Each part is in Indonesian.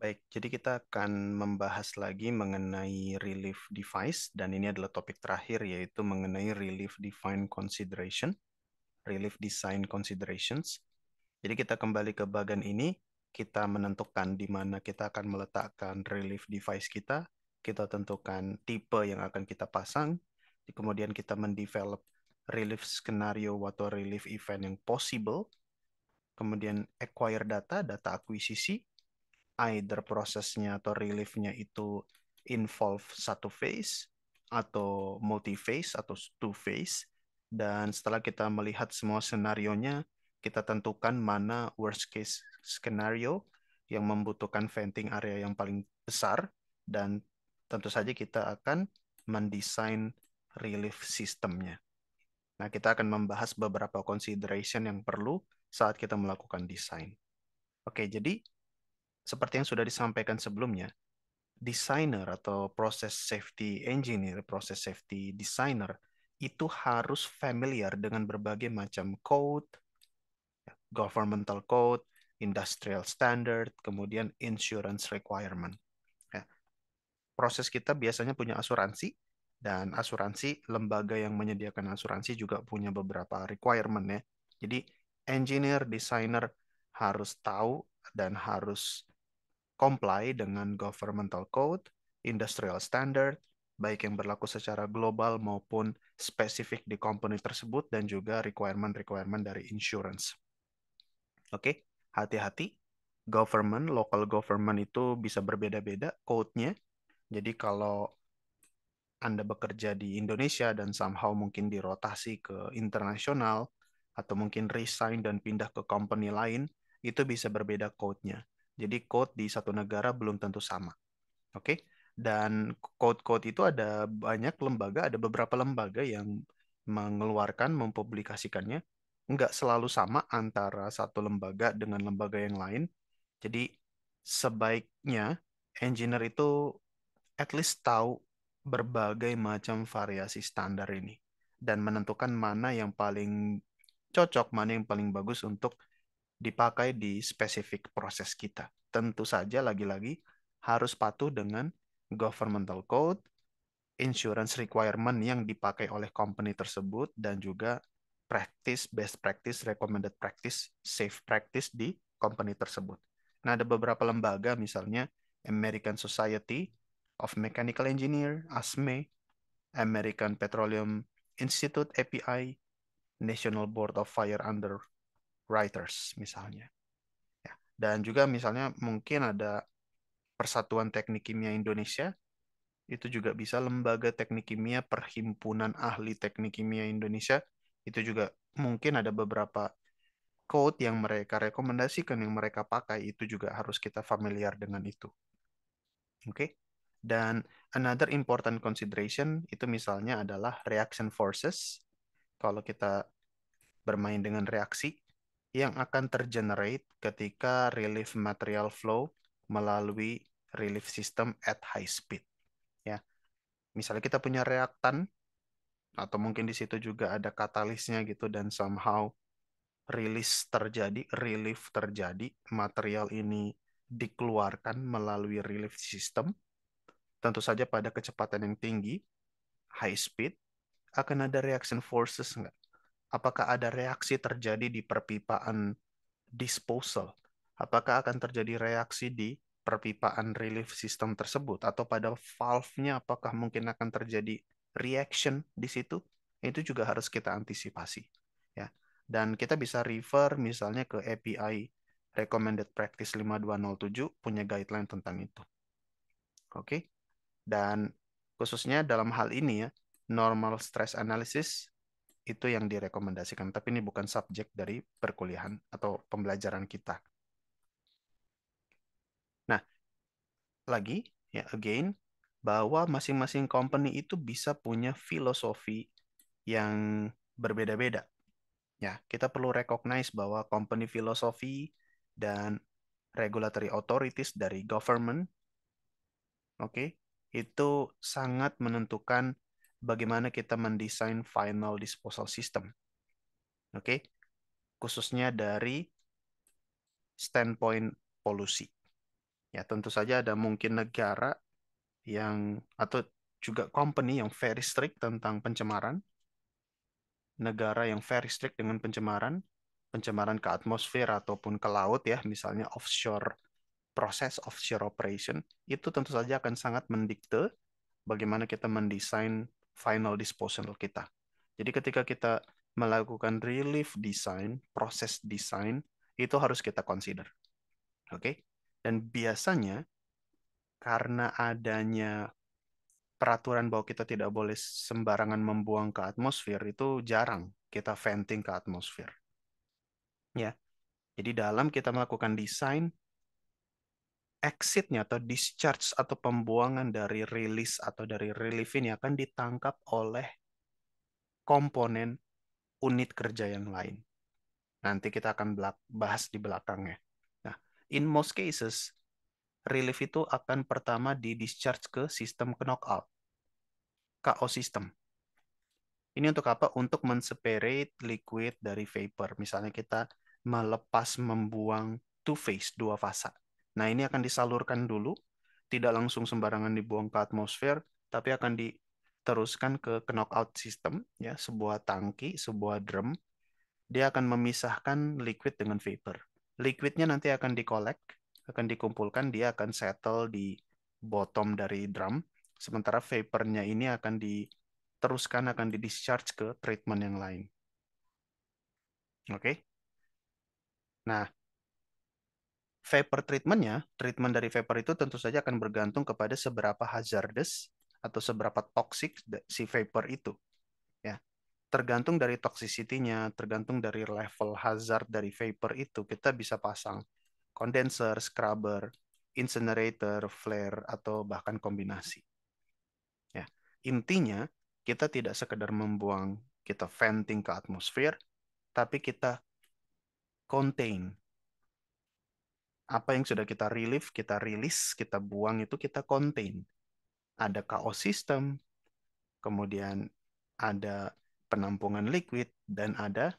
Baik, jadi kita akan membahas lagi mengenai relief device dan ini adalah topik terakhir yaitu mengenai relief design consideration, relief design considerations. Jadi kita kembali ke bagian ini, kita menentukan di mana kita akan meletakkan relief device kita tentukan tipe yang akan kita pasang, kemudian kita mendevelop relief scenario atau relief event yang possible, kemudian acquire data akuisisi, either prosesnya atau reliefnya itu involve satu phase atau multi phase atau two phase. Dan setelah kita melihat semua senarionya, kita tentukan mana worst case scenario yang membutuhkan venting area yang paling besar dan tentu saja kita akan mendesain relief sistemnya. Nah, kita akan membahas beberapa consideration yang perlu saat kita melakukan desain. Oke, jadi seperti yang sudah disampaikan sebelumnya, desainer atau proses safety engineer, proses safety designer itu harus familiar dengan berbagai macam code, governmental code, industrial standard, kemudian insurance requirement. Ya, proses kita biasanya punya asuransi, dan asuransi, lembaga yang menyediakan asuransi juga punya beberapa requirement ya. Jadi engineer, designer harus tahu dan harus comply dengan governmental code, industrial standard, baik yang berlaku secara global maupun spesifik di company tersebut, dan juga requirement-requirement dari insurance. Oke, hati-hati. Government, local government itu bisa berbeda-beda code-nya. Jadi kalau Anda bekerja di Indonesia dan somehow mungkin dirotasi ke internasional, atau mungkin resign dan pindah ke company lain, itu bisa berbeda code-nya. Jadi code di satu negara belum tentu sama. Oke, dan code-code itu ada banyak lembaga, ada beberapa lembaga yang mengeluarkan, mempublikasikannya. Nggak selalu sama antara satu lembaga dengan lembaga yang lain. Jadi sebaiknya engineer itu at least tahu berbagai macam variasi standar ini dan menentukan mana yang paling cocok, mana yang paling bagus untuk dipakai di spesifik proses kita. Tentu saja lagi-lagi harus patuh dengan governmental code, insurance requirement yang dipakai oleh company tersebut, dan juga practice, best practice, recommended practice, safe practice di company tersebut. Nah, ada beberapa lembaga, misalnya American Society of Mechanical Engineer, ASME, American Petroleum Institute, API, National Board of Fire Underwriters, misalnya. Ya. Dan juga misalnya mungkin ada Persatuan Teknik Kimia Indonesia, itu juga bisa lembaga teknik kimia, Perhimpunan Ahli Teknik Kimia Indonesia, itu juga mungkin ada beberapa code yang mereka rekomendasikan, yang mereka pakai, itu juga harus kita familiar dengan itu. Oke. Dan another important consideration itu misalnya adalah reaction forces. Kalau kita bermain dengan reaksi yang akan tergenerate ketika relief material flow melalui relief system at high speed. Ya, misalnya kita punya reaktan atau mungkin di situ juga ada katalisnya gitu, dan somehow relief terjadi, material ini dikeluarkan melalui relief system, tentu saja pada kecepatan yang tinggi, high speed, akan ada reaction forces nggak? Apakah ada reaksi terjadi di perpipaan disposal? Apakah akan terjadi reaksi di perpipaan relief system tersebut? Atau pada valve-nya apakah mungkin akan terjadi reaction di situ? Itu juga harus kita antisipasi. Ya. Dan kita bisa refer misalnya ke API Recommended Practice 5207 punya guideline tentang itu. Oke. Dan khususnya dalam hal ini ya, normal stress analysis itu yang direkomendasikan. Tapi ini bukan subjek dari perkuliahan atau pembelajaran kita. Nah, lagi ya again, bahwa masing-masing company itu bisa punya filosofi yang berbeda-beda. Ya, kita perlu recognize bahwa company filosofi dan regulatory authorities dari government, oke, itu sangat menentukan bagaimana kita mendesain final disposal system. Oke, khususnya dari standpoint polusi. Ya, tentu saja ada mungkin negara yang atau juga company yang very strict tentang pencemaran, negara yang very strict dengan pencemaran, pencemaran ke atmosfer ataupun ke laut ya, misalnya offshore proses offshore operation, itu tentu saja akan sangat mendikte bagaimana kita mendesain final disposal kita. Jadi ketika kita melakukan relief design, proses desain, itu harus kita consider. Oke? Dan biasanya karena adanya peraturan bahwa kita tidak boleh sembarangan membuang ke atmosfer, itu jarang kita venting ke atmosfer. Ya. Jadi dalam kita melakukan desain, exitnya atau discharge atau pembuangan dari rilis atau dari relief ini akan ditangkap oleh komponen unit kerja yang lain. Nanti kita akan bahas di belakangnya. Nah, in most cases, relief itu akan pertama di discharge ke sistem knockout, KO system. Ini untuk apa? Untuk men-separate liquid dari vapor. Misalnya kita melepas membuang two phase, dua fasa. Nah, ini akan disalurkan dulu, tidak langsung sembarangan dibuang ke atmosfer, tapi akan diteruskan ke knockout system, ya, sebuah tangki, sebuah drum. Dia akan memisahkan liquid dengan vapor. Liquidnya nanti akan dikolek, akan dikumpulkan, dia akan settle di bottom dari drum, sementara vapornya ini akan diteruskan, akan di-discharge ke treatment yang lain. Oke? Nah, vapor treatmentnya, treatment dari vapor itu tentu saja akan bergantung kepada seberapa hazardous atau seberapa toxic si vapor itu. Ya, tergantung dari toxicity-nya, tergantung dari level hazard dari vapor itu, kita bisa pasang condenser, scrubber, incinerator, flare, atau bahkan kombinasi. Ya, intinya kita tidak sekedar membuang, kita venting ke atmosfer, tapi kita contain. Apa yang sudah kita relieve, kita rilis, kita buang itu kita contain. Ada KO system, kemudian ada penampungan liquid, dan ada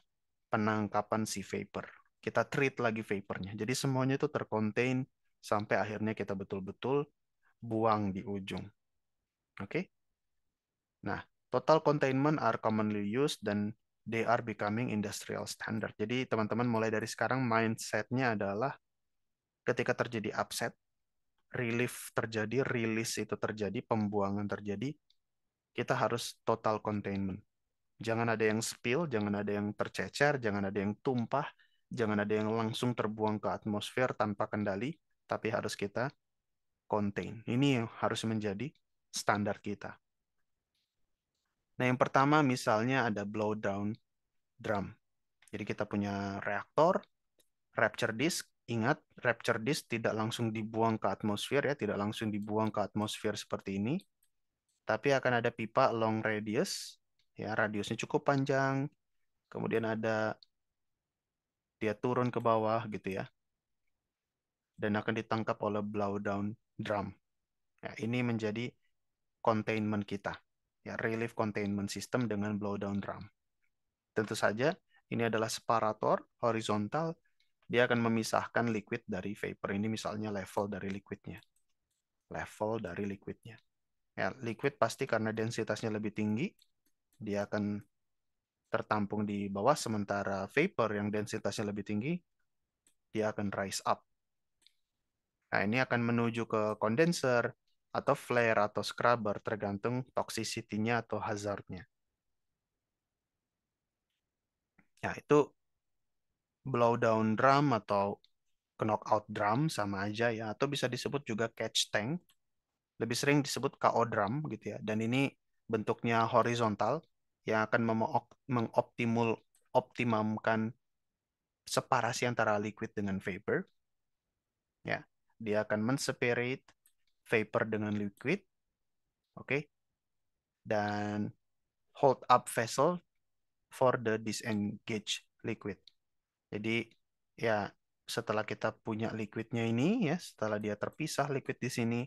penangkapan si vapor. Kita treat lagi vapornya. Jadi semuanya itu tercontain sampai akhirnya kita betul-betul buang di ujung. Oke? Nah, total containment are commonly used dan they are becoming industrial standard. Jadi teman-teman mulai dari sekarang mindset-nya adalah ketika terjadi upset, relief terjadi, release itu terjadi, pembuangan terjadi, kita harus total containment. Jangan ada yang spill, jangan ada yang tercecer, jangan ada yang tumpah, jangan ada yang langsung terbuang ke atmosfer tanpa kendali, tapi harus kita contain. Ini yang harus menjadi standar kita. Nah, yang pertama misalnya ada blowdown drum. Jadi kita punya reaktor, rapture disk. Ingat, rapture disk tidak langsung dibuang ke atmosfer ya, tidak langsung dibuang ke atmosfer seperti ini, tapi akan ada pipa long radius, ya radiusnya cukup panjang. Kemudian ada dia turun ke bawah gitu ya, dan akan ditangkap oleh blowdown drum. Ya, ini menjadi containment kita, ya relief containment system dengan blowdown drum. Tentu saja ini adalah separator horizontal, dia akan memisahkan liquid dari vapor. Ini misalnya level dari liquidnya, level dari liquidnya. Ya, liquid pasti karena densitasnya lebih tinggi, dia akan tertampung di bawah, sementara vapor yang densitasnya lebih tinggi, dia akan rise up. Nah, ini akan menuju ke condenser atau flare atau scrubber tergantung toxicity-nya atau hazard-nya. Ya, itu blowdown drum atau knockout drum sama aja ya, atau bisa disebut juga catch tank. Lebih sering disebut KO drum gitu ya. Dan ini bentuknya horizontal yang akan mengoptimumkan separasi antara liquid dengan vapor. Ya, dia akan men-separate vapor dengan liquid, oke, dan hold up vessel for the disengaged liquid. Jadi ya setelah kita punya liquidnya ini ya, setelah dia terpisah liquid di sini,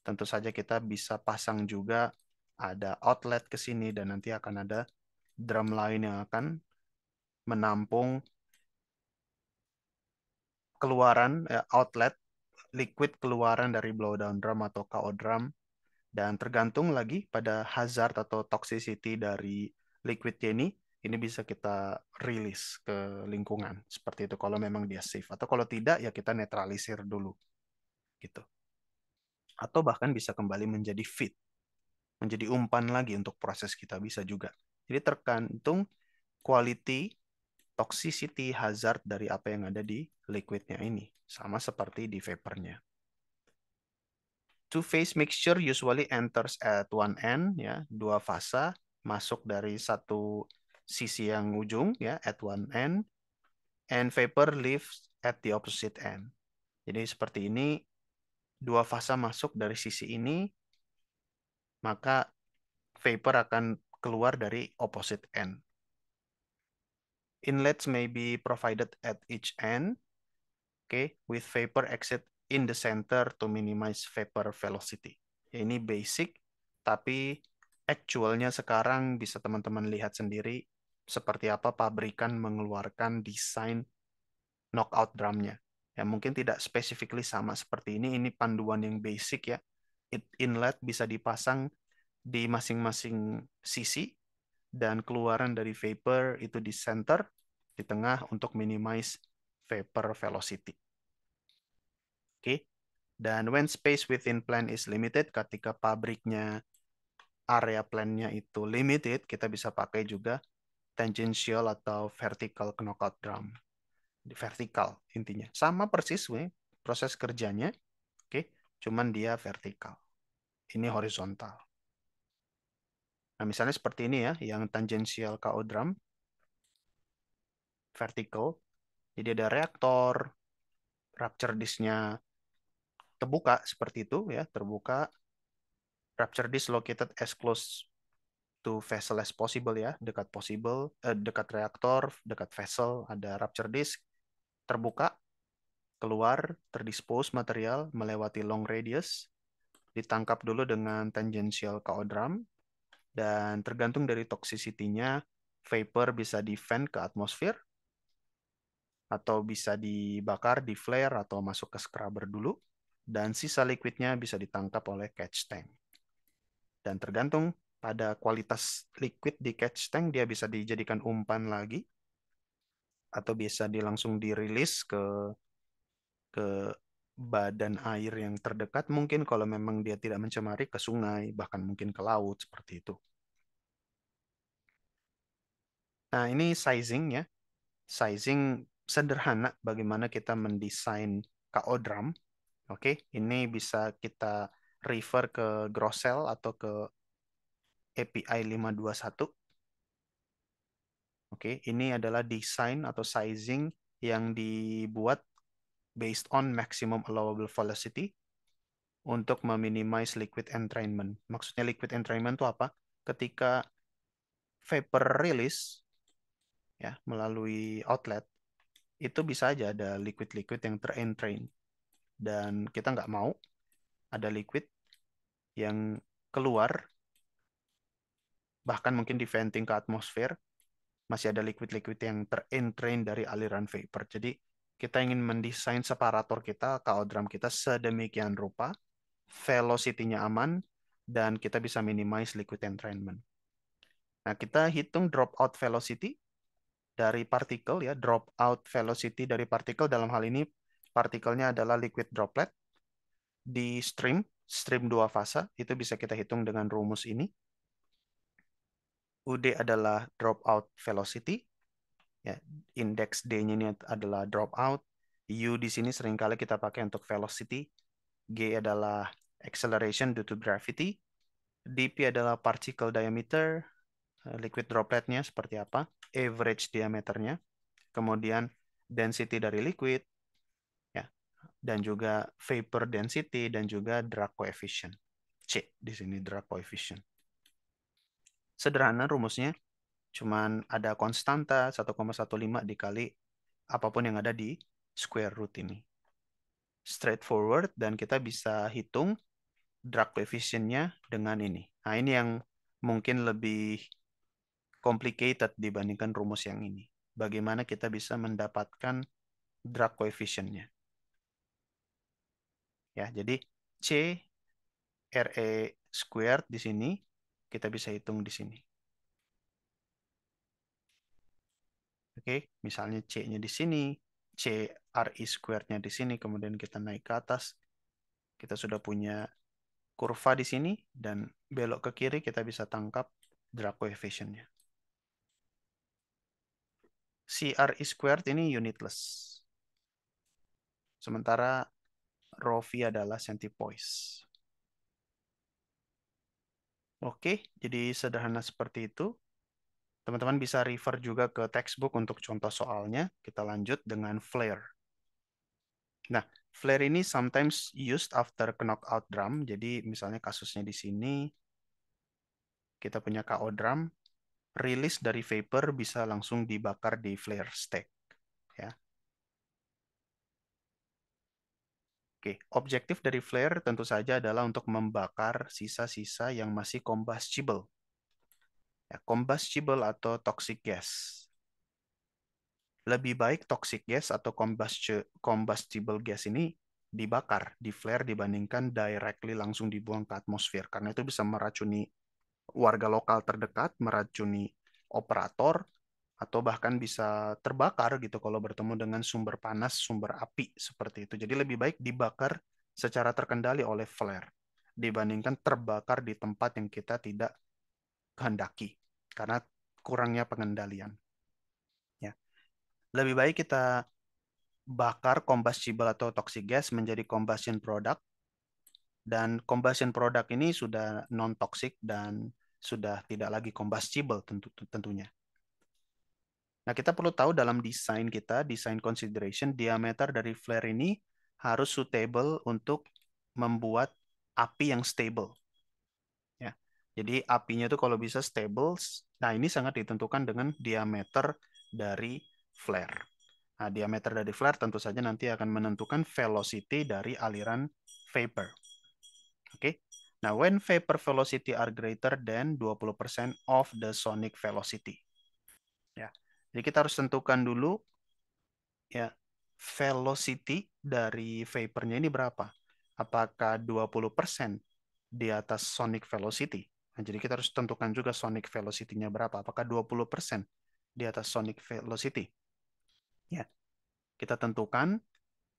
tentu saja kita bisa pasang juga ada outlet ke sini dan nanti akan ada drum lain yang akan menampung keluaran outlet liquid keluaran dari blowdown drum atau KO drum, dan tergantung lagi pada hazard atau toxicity dari liquidnya ini bisa kita rilis ke lingkungan seperti itu kalau memang dia safe, atau kalau tidak ya kita netralisir dulu gitu, atau bahkan bisa kembali menjadi feed, menjadi umpan lagi untuk proses kita bisa juga. Jadi tergantung quality, toxicity, hazard dari apa yang ada di liquidnya ini, sama seperti di vapornya. Two-phase mixture usually enters at one end, ya, dua fasa masuk dari satu sisi yang ujung, ya, at one end, and vapor leaves at the opposite end. Jadi seperti ini, dua fasa masuk dari sisi ini, maka vapor akan keluar dari opposite end. Inlets may be provided at each end, okay, with vapor exit in the center to minimize vapor velocity. Ya, ini basic, tapi actualnya sekarang bisa teman-teman lihat sendiri seperti apa pabrikan mengeluarkan desain knockout drumnya. Ya, mungkin tidak specifically sama seperti ini panduan yang basic ya. Inlet bisa dipasang di masing-masing sisi, dan keluaran dari vapor itu di center, di tengah untuk minimize vapor velocity. Oke. Dan when space within plant is limited, ketika pabriknya, area plant-nya itu limited, kita bisa pakai juga tangential atau vertical knockout drum. Di vertikal intinya. Sama persis proses kerjanya, oke, cuman dia vertikal. Ini horizontal. Nah, misalnya seperti ini ya, yang tangential KO drum, vertical. Jadi ada reaktor, rupture disk-nya terbuka seperti itu ya, terbuka. Rupture disk located as close to vessel as possible ya, dekat reaktor, dekat vessel, ada rupture disk, terbuka, keluar, terdispose material melewati long radius, ditangkap dulu dengan tangential KO drum, dan tergantung dari toxicity-nya, vapor bisa di-fan ke atmosfer, atau bisa dibakar, di flare, atau masuk ke scrubber dulu, dan sisa liquidnya bisa ditangkap oleh catch tank. Dan tergantung pada kualitas liquid di catch tank, dia bisa dijadikan umpan lagi, atau bisa langsung dirilis ke badan air yang terdekat, mungkin kalau memang dia tidak mencemari, ke sungai, bahkan mungkin ke laut, seperti itu. Nah, ini sizing ya. Sizing sederhana bagaimana kita mendesain KO drum. Oke, ini bisa kita refer ke Grossell atau ke API 521. Oke, ini adalah desain atau sizing yang dibuat based on maximum allowable velocity untuk meminimize liquid entrainment. Maksudnya liquid entrainment itu apa? Ketika vapor release ya melalui outlet, itu bisa aja ada liquid-liquid yang terentrain, dan kita nggak mau ada liquid yang keluar, bahkan mungkin di venting ke atmosfer masih ada liquid-liquid yang terentrain dari aliran vapor. Jadi kita ingin mendesain separator kita, KO drum kita sedemikian rupa, velocity-nya aman, dan kita bisa minimize liquid entrainment. Nah, kita hitung dropout velocity dari partikel ya, dropout velocity dari partikel, dalam hal ini partikelnya adalah liquid droplet di stream 2 fasa, itu bisa kita hitung dengan rumus ini. UD adalah dropout velocity, ya, indeks D-nya ini adalah dropout. U di sini seringkali kita pakai untuk velocity. G adalah acceleration due to gravity. dP adalah particle diameter, liquid dropletnya seperti apa, average diameternya, kemudian density dari liquid, ya, dan juga vapor density, dan juga drag coefficient. C di sini drag coefficient. Sederhana rumusnya, cuman ada konstanta 1,15 dikali apapun yang ada di square root ini. Straightforward, dan kita bisa hitung drag coefficient-nya dengan ini. Nah, ini yang mungkin lebih complicated dibandingkan rumus yang ini. Bagaimana kita bisa mendapatkan drag coefficient-nya. Ya, jadi C RE squared di sini kita bisa hitung di sini. Oke, misalnya C-nya di sini, C RE squared-nya di sini, kemudian kita naik ke atas, kita sudah punya kurva di sini, dan belok ke kiri kita bisa tangkap drag coefficient-nya. Si RE squared ini unitless. Sementara rho v adalah centipoise. Oke, jadi sederhana seperti itu. Teman-teman bisa refer juga ke textbook untuk contoh soalnya. Kita lanjut dengan flare. Nah, flare ini sometimes used after knockout drum. Jadi misalnya kasusnya di sini, kita punya KO drum, rilis dari vapor bisa langsung dibakar di flare stack. Ya. Oke, objektif dari flare tentu saja adalah untuk membakar sisa-sisa yang masih combustible. Ya, combustible atau toxic gas. Lebih baik toxic gas atau combustible gas ini dibakar, di flare dibandingkan directly langsung dibuang ke atmosfer. Karena itu bisa meracuni warga lokal terdekat, meracuni operator, atau bahkan bisa terbakar gitu kalau bertemu dengan sumber panas, sumber api seperti itu. Jadi lebih baik dibakar secara terkendali oleh flare dibandingkan terbakar di tempat yang kita tidak kehendaki karena kurangnya pengendalian. Ya, lebih baik kita bakar combustible atau toxic gas menjadi combustion product, dan combustion product ini sudah non toxic dan sudah tidak lagi combustible tentunya. Nah, kita perlu tahu dalam desain kita, desain consideration, diameter dari flare ini harus suitable untuk membuat api yang stable. Ya. Jadi apinya itu kalau bisa stable, nah ini sangat ditentukan dengan diameter dari flare. Nah, diameter dari flare tentu saja nanti akan menentukan velocity dari aliran vapor. Oke. Nah, when vapor velocity are greater than 20% of the sonic velocity. Ya. Jadi kita harus tentukan dulu ya velocity dari vapornya ini berapa? Apakah 20% di atas sonic velocity? Nah, jadi kita harus tentukan juga sonic velocity-nya berapa? Apakah 20% di atas sonic velocity? Ya, kita tentukan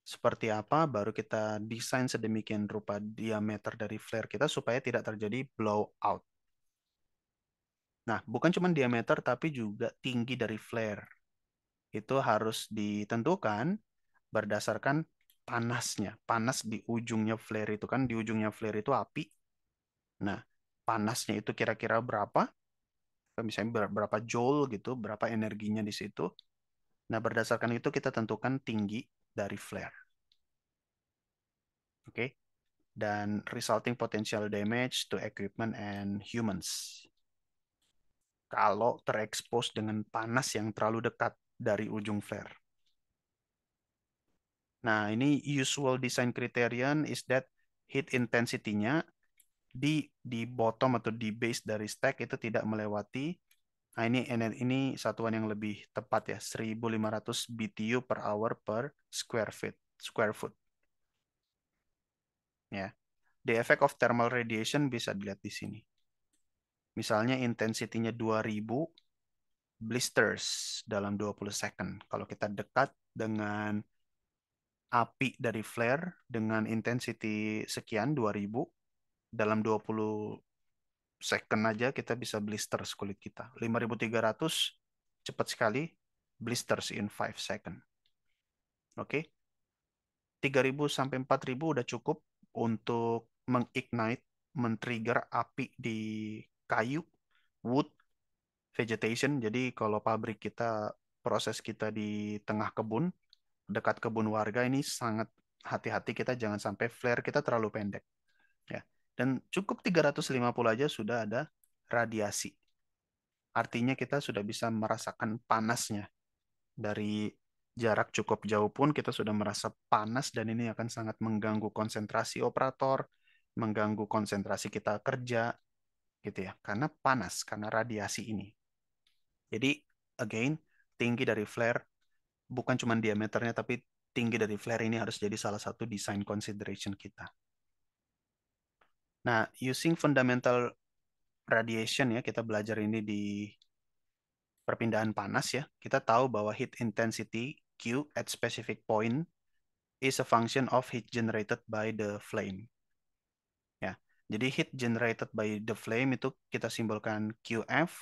seperti apa, baru kita desain sedemikian rupa diameter dari flare kita supaya tidak terjadi blowout. Nah, bukan cuma diameter, tapi juga tinggi dari flare. Itu harus ditentukan berdasarkan panasnya. Panas di ujungnya flare itu kan, di ujungnya flare itu api. Nah, panasnya itu kira-kira berapa? Misalnya berapa joule gitu, berapa energinya di situ. Nah, berdasarkan itu kita tentukan tinggi dari flare. Oke. Okay? Dan resulting potential damage to equipment and humans. Kalau terekspos dengan panas yang terlalu dekat dari ujung flare. Nah, ini usual design criterion is that heat intensity-nya di bottom atau di base dari stack itu tidak melewati, nah ini satuan yang lebih tepat ya, 1500 BTU per hour per square foot ya. The effect of thermal radiation bisa dilihat di sini. Misalnya intensity-nya 2000 blisters dalam 20 second. Kalau kita dekat dengan api dari flare dengan intensity sekian 2000 dalam 20 second aja kita bisa blisters kulit kita. 5300 cepat sekali blisters in 5 second. Oke. 3000 sampai 4000 udah cukup untuk mengignite, men-trigger api di kayu, wood, vegetation. Jadi kalau pabrik kita, proses kita di tengah kebun, dekat kebun warga, ini sangat hati-hati kita jangan sampai flare kita terlalu pendek. Ya. Dan cukup 350 aja sudah ada radiasi. Artinya kita sudah bisa merasakan panasnya. Dari jarak cukup jauh pun kita sudah merasa panas dan ini akan sangat mengganggu konsentrasi operator, mengganggu konsentrasi kita kerja gitu ya. Karena panas, karena radiasi ini. Jadi again, tinggi dari flare bukan cuma diameternya tapi tinggi dari flare ini harus jadi salah satu design consideration kita. Nah, using fundamental radiation ya, kita belajar ini di perpindahan panas ya. Kita tahu bahwa heat intensity Q at specific point is a function of heat generated by the flame. Ya. Jadi heat generated by the flame itu kita simbolkan QF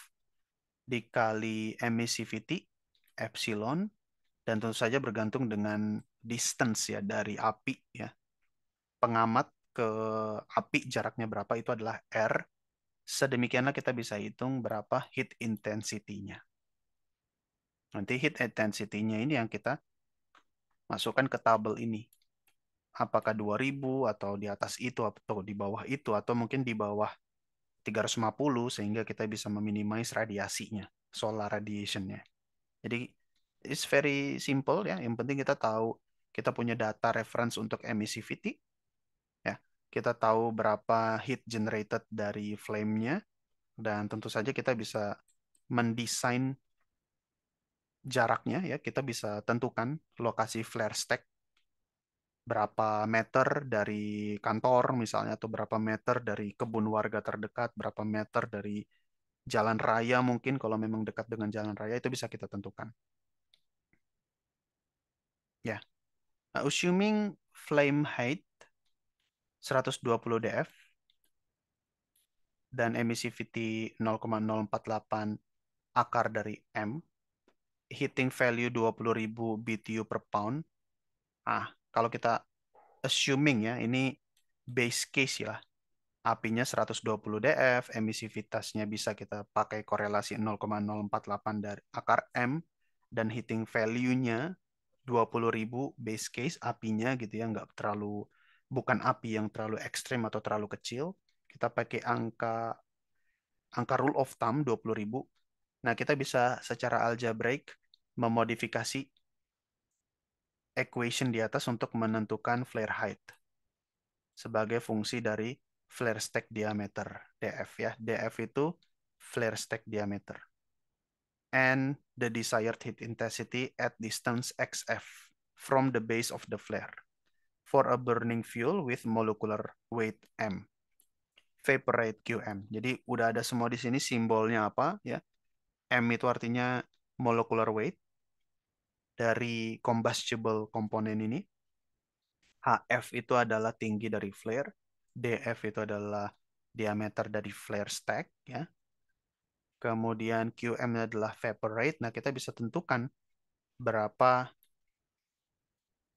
dikali emissivity epsilon, dan tentu saja bergantung dengan distance ya dari api ya. Pengamat ke api jaraknya berapa itu adalah R. Sedemikianlah kita bisa hitung berapa heat intensity-nya. Nanti heat intensity-nya ini yang kita masukkan ke tabel ini. Apakah 2000 atau di atas itu atau di bawah itu atau mungkin di bawah 350 sehingga kita bisa meminimize radiasinya, solar radiation-nya. Jadi it's very simple ya. Yang penting kita tahu kita punya data reference untuk emissivity ya. Kita tahu berapa heat generated dari flame-nya dan tentu saja kita bisa mendesain jaraknya ya. Kita bisa tentukan lokasi flare stack berapa meter dari kantor misalnya atau berapa meter dari kebun warga terdekat, berapa meter dari jalan raya mungkin kalau memang dekat dengan jalan raya itu bisa kita tentukan. Ya. Nah, assuming flame height 120 df dan emissivity 0,048 akar dari M, heating value 20.000 BTU per pound. Kalau kita assuming ya, ini base case ya, apinya 120 df, emisivitasnya bisa kita pakai korelasi 0,048 dari akar M, dan heating value-nya 20.000 base case apinya gitu ya, nggak terlalu, bukan api yang terlalu ekstrim atau terlalu kecil. Kita pakai angka rule of thumb 20.000. Nah, kita bisa secara algebraic memodifikasi equation di atas untuk menentukan flare height sebagai fungsi dari flare stack diameter df ya. Df itu flare stack diameter and the desired heat intensity at distance xf from the base of the flare for a burning fuel with molecular weight m, vapor rate qm. Jadi udah ada semua di sini simbolnya apa ya. M itu artinya molecular weight dari combustible komponen ini. HF itu adalah tinggi dari flare. DF itu adalah diameter dari flare stack ya. Kemudian QM adalah vapor rate. Nah, kita bisa tentukan berapa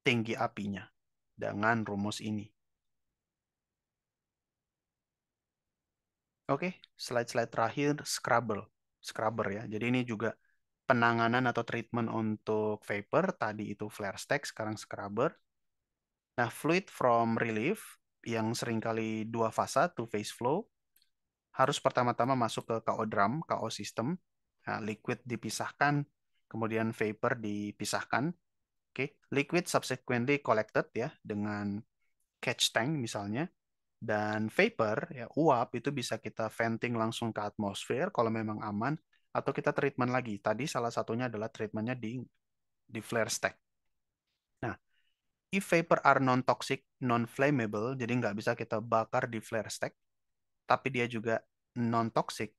tinggi apinya dengan rumus ini. Oke, slide-slide terakhir scrubber. Scrubber ya. Jadi ini juga penanganan atau treatment untuk vapor. Tadi itu flare stack, sekarang scrubber. Nah, fluid from relief yang seringkali dua fasa, two phase flow, harus pertama-tama masuk ke KO drum, KO system. Nah, liquid dipisahkan, kemudian vapor dipisahkan. Oke, liquid subsequently collected ya dengan catch tank misalnya. Dan vapor ya uap itu bisa kita venting langsung ke atmosfer kalau memang aman, atau kita treatment lagi. Tadi salah satunya adalah treatmentnya di flare stack. Nah, if vapor are non-toxic, non-flammable, jadi nggak bisa kita bakar di flare stack, tapi dia juga non-toxic,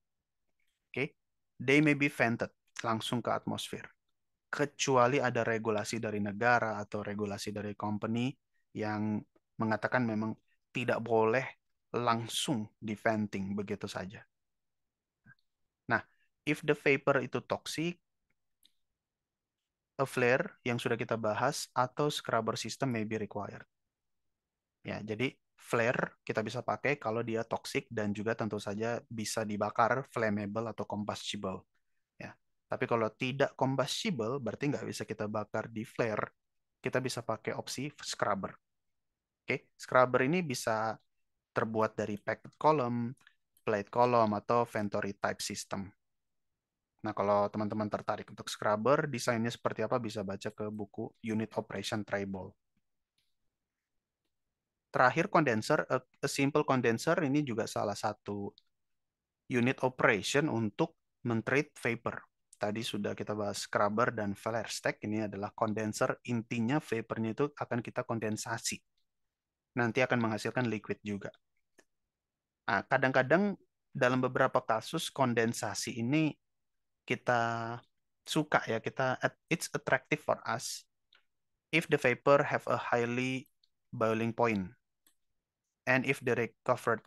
okay, they may be vented langsung ke atmosfer. Kecuali ada regulasi dari negara atau regulasi dari company yang mengatakan memang tidak boleh langsung di venting begitu saja. Nah, if the vapor itu toxic, a flare yang sudah kita bahas atau scrubber system may be required. Ya, jadi flare kita bisa pakai kalau dia toxic dan juga tentu saja bisa dibakar, flammable atau combustible. Ya, tapi kalau tidak combustible berarti nggak bisa kita bakar di flare. Kita bisa pakai opsi scrubber. Oke, scrubber ini bisa terbuat dari packed column, plate column, atau Venturi type system. Nah, kalau teman-teman tertarik untuk scrubber, desainnya seperti apa bisa baca ke buku Unit Operation Treibold. Terakhir, condenser, a simple condenser ini juga salah satu unit operation untuk men-treat vapor. tadi sudah kita bahas scrubber dan flare stack. Ini adalah condenser. Intinya vapornya itu akan kita kondensasi. Nanti akan menghasilkan liquid juga. Nah, kadang-kadang dalam beberapa kasus kondensasi ini kita suka ya, it's attractive for us if the vapor have a highly boiling point and if the recovered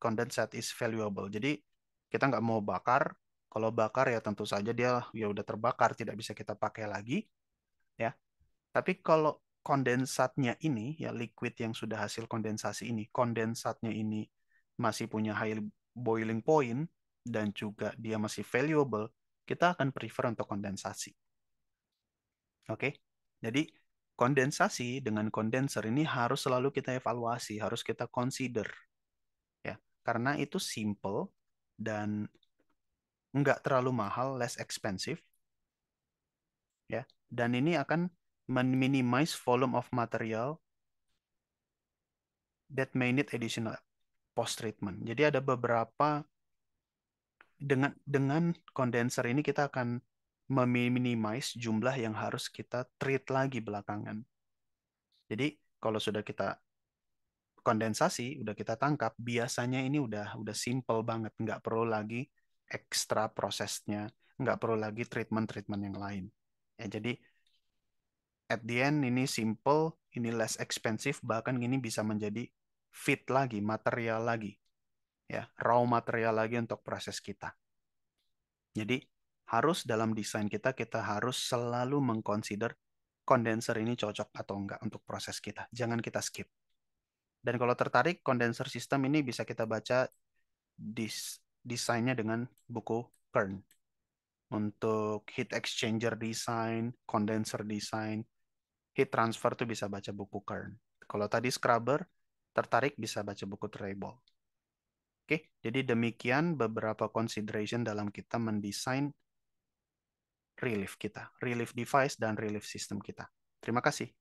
condensate is valuable. Jadi kita nggak mau bakar. Kalau bakar ya tentu saja dia ya udah terbakar, tidak bisa kita pakai lagi ya. Tapi kalau kondensatnya ini ya liquid yang sudah hasil kondensasi ini, kondensatnya ini masih punya high boiling point dan juga dia masih valuable, kita akan prefer untuk kondensasi. Oke. Jadi kondensasi dengan kondenser ini harus selalu kita evaluasi, harus kita consider ya. Karena itu simple dan nggak terlalu mahal, less expensive ya. Dan ini akan minimize volume of material that may need additional post treatment. Jadi ada beberapa dengan kondenser ini kita akan meminimize jumlah yang harus kita treat lagi belakangan. Jadi kalau sudah kita kondensasi, udah kita tangkap, biasanya ini udah simple banget, nggak perlu lagi ekstra prosesnya, nggak perlu lagi treatment-treatment yang lain. Ya, jadi at the end ini simple, ini less expensive, bahkan ini bisa menjadi fit lagi, material lagi, ya, raw material lagi untuk proses kita. Jadi harus dalam desain kita harus selalu mengconsider kondenser ini cocok atau enggak untuk proses kita. Jangan kita skip. Dan kalau tertarik, kondenser sistem ini bisa kita baca desainnya dengan buku Kern. Untuk heat exchanger design, condenser design, heat transfer tuh bisa baca buku Kern. Kalau tadi scrubber, tertarik bisa baca buku Treibold. Oke, jadi demikian beberapa consideration dalam kita mendesain relief kita, relief device dan relief system kita. Terima kasih.